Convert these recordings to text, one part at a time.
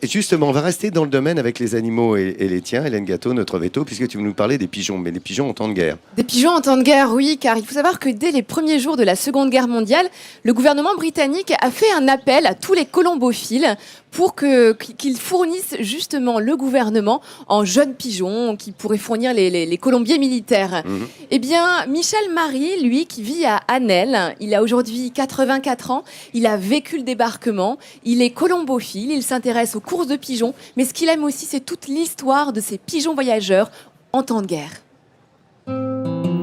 Et justement, on va rester dans le domaine avec les animaux et les tiens, Hélène Gâteau, notre veto, puisque tu veux nous parler des pigeons, mais les pigeons en temps de guerre. Des pigeons en temps de guerre, oui, car il faut savoir que dès les premiers jours de la Seconde Guerre mondiale, le gouvernement britannique a fait un appel à tous les colombophiles pour qu'ils fournissent justement le gouvernement en jeunes pigeons qui pourraient fournir les colombiers militaires. Eh bien, Michel Marie, lui, qui vit à Annelle, il a aujourd'hui 84 ans, il a vécu le débarquement, il est colombophile, il s'intéresse aux courses de pigeons, mais ce qu'il aime aussi, c'est toute l'histoire de ces pigeons voyageurs en temps de guerre.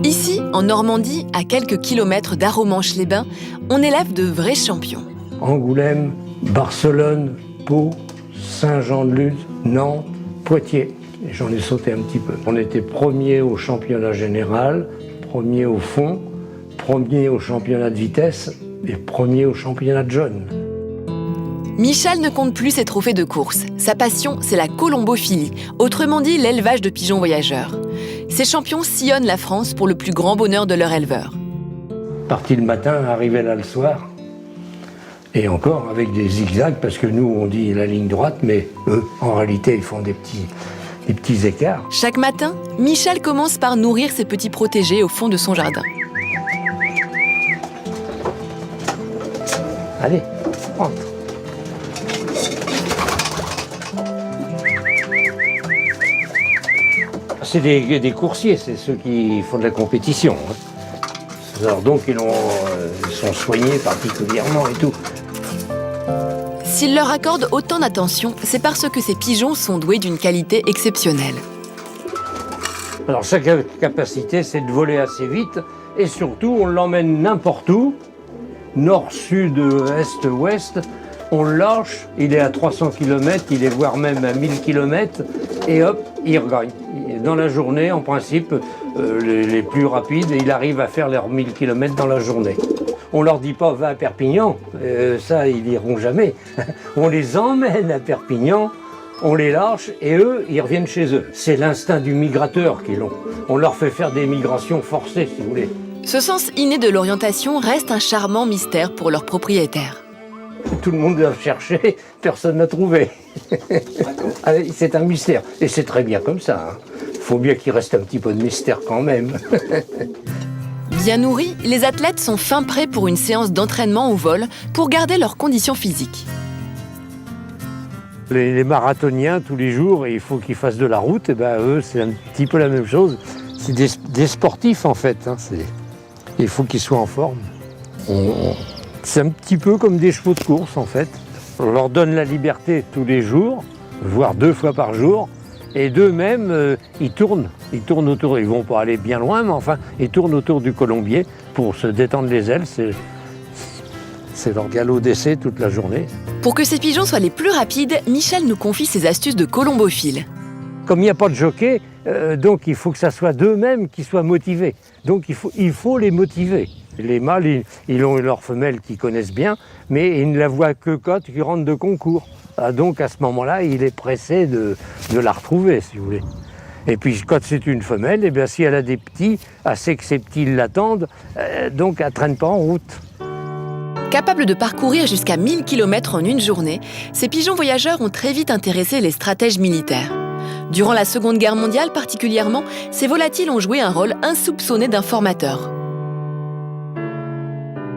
Ici, en Normandie, à quelques kilomètres d'Arromanches-les-Bains, on élève de vrais champions. Angoulême, Barcelone, Pau, Saint-Jean-de-Luz, Nantes, Poitiers. Et j'en ai sauté un petit peu. On était premier au championnat général, premier au fond, premier au championnat de vitesse et premier au championnat de jeunes. Michel ne compte plus ses trophées de course. Sa passion, c'est la colombophilie, autrement dit l'élevage de pigeons voyageurs. Ces champions sillonnent la France pour le plus grand bonheur de leur éleveur. Parti le matin, arrivé là le soir. Et encore avec des zigzags, parce que nous, on dit la ligne droite, mais eux, en réalité, ils font des petits écarts. Chaque matin, Michel commence par nourrir ses petits protégés au fond de son jardin. Allez, rentre. C'est des coursiers, c'est ceux qui font de la compétition. Alors donc, ils sont soignés particulièrement et tout. S'il leur accorde autant d'attention, c'est parce que ces pigeons sont doués d'une qualité exceptionnelle. Alors sa capacité, c'est de voler assez vite et surtout, on l'emmène n'importe où, nord, sud, est, ouest. On le lâche, il est à 300 km, il est voire même à 1000 km et hop, il regagne. Dans la journée, en principe, les plus rapides, il arrive à faire leurs 1000 km dans la journée. On leur dit pas va à Perpignan, ça ils iront jamais. On les emmène à Perpignan, on les lâche et eux, ils reviennent chez eux. C'est l'instinct du migrateur qu'ils ont. On leur fait faire des migrations forcées, si vous voulez. Ce sens inné de l'orientation reste un charmant mystère pour leurs propriétaires. Tout le monde l'a cherché, personne n'a trouvé. C'est un mystère. Et c'est très bien comme ça. Il faut bien qu'il reste un petit peu de mystère quand même. Bien nourris, les athlètes sont fin prêts pour une séance d'entraînement au vol pour garder leurs conditions physiques. Les marathoniens, tous les jours, il faut qu'ils fassent de la route. Et ben, eux, c'est un petit peu la même chose. C'est des sportifs, en fait. Il faut qu'ils soient en forme. C'est un petit peu comme des chevaux de course, en fait. On leur donne la liberté tous les jours, voire 2 fois par jour. Et d'eux-mêmes, ils tournent autour. Ils vont pas aller bien loin, mais enfin, ils tournent autour du colombier pour se détendre les ailes. C'est leur galop d'essai toute la journée. Pour que ces pigeons soient les plus rapides, Michel nous confie ses astuces de colombophile. Comme il n'y a pas de jockey, donc il faut que ça soit d'eux-mêmes qui soient motivés. Donc il faut les motiver. Les mâles, ils ont leurs femelles qu'ils connaissent bien, mais ils ne la voient que quand ils rentrent de concours. Donc à ce moment-là, il est pressé de la retrouver, si vous voulez. Et puis quand c'est une femelle, eh bien, si elle a des petits, assez que ces petits l'attendent, donc elle ne traîne pas en route. Capables de parcourir jusqu'à 1000 km en une journée, ces pigeons voyageurs ont très vite intéressé les stratèges militaires. Durant la Seconde Guerre mondiale particulièrement, ces volatiles ont joué un rôle insoupçonné d'informateurs.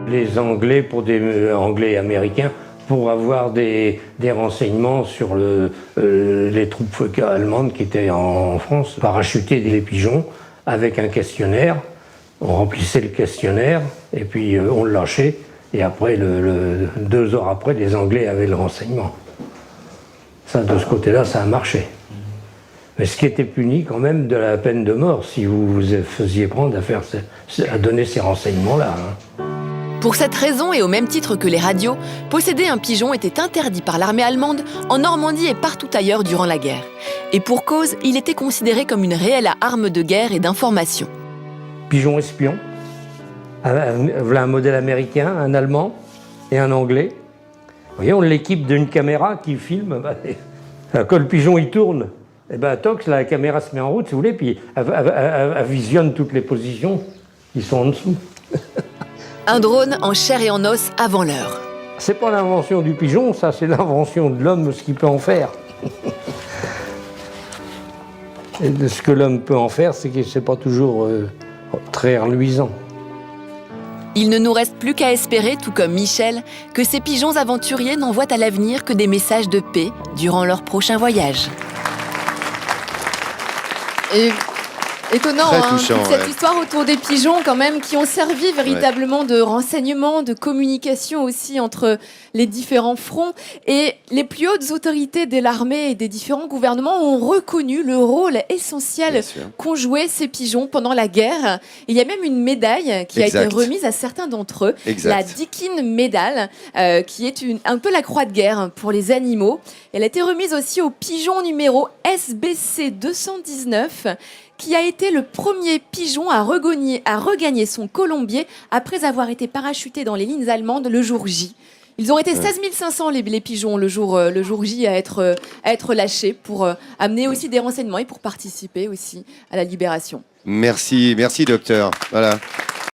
Les Anglais, pour des Anglais et Américains, pour avoir des renseignements sur les troupes allemandes qui étaient en France, parachuter des pigeons avec un questionnaire. On remplissait le questionnaire et puis on le lâchait. Et après, 2 heures après, les Anglais avaient le renseignement. Ça, de ce côté-là, ça a marché. Mais ce qui était puni quand même de la peine de mort, si vous vous faisiez prendre à donner ces renseignements-là. Pour cette raison et au même titre que les radios, posséder un pigeon était interdit par l'armée allemande en Normandie et partout ailleurs durant la guerre. Et pour cause, il était considéré comme une réelle arme de guerre et d'information. Pigeon espion. Voilà un modèle américain, un allemand et un anglais. Vous voyez, on l'équipe d'une caméra qui filme. Quand le pigeon il tourne, et toc, la caméra se met en route, si vous voulez, puis elle visionne toutes les positions qui sont en dessous. Un drone en chair et en os avant l'heure. C'est pas l'invention du pigeon, ça c'est l'invention de l'homme, ce qu'il peut en faire. Et de ce que l'homme peut en faire, c'est que c'est pas toujours très reluisant. Il ne nous reste plus qu'à espérer, tout comme Michel, que ces pigeons aventuriers n'envoient à l'avenir que des messages de paix durant leur prochain voyage. Et étonnant, Très hein, touchant, toute cette ouais. histoire autour des pigeons quand même, qui ont servi véritablement de renseignement, de communication aussi entre les différents fronts. Et les plus hautes autorités de l'armée et des différents gouvernements ont reconnu le rôle Bien essentiel sûr. qu'ont joué ces pigeons pendant la guerre. Il y a même une médaille qui a été Exact. remise à certains d'entre eux, Exact. la Deakin Medal, qui est un peu la croix de guerre pour les animaux. Elle a été remise aussi au pigeon numéro SBC 219, qui a été le premier pigeon à regagner son colombier après avoir été parachuté dans les lignes allemandes le jour J. Ils ont été 16 500 les pigeons le jour J à être lâchés pour amener aussi des renseignements et pour participer aussi à la libération. Merci, merci docteur. Voilà.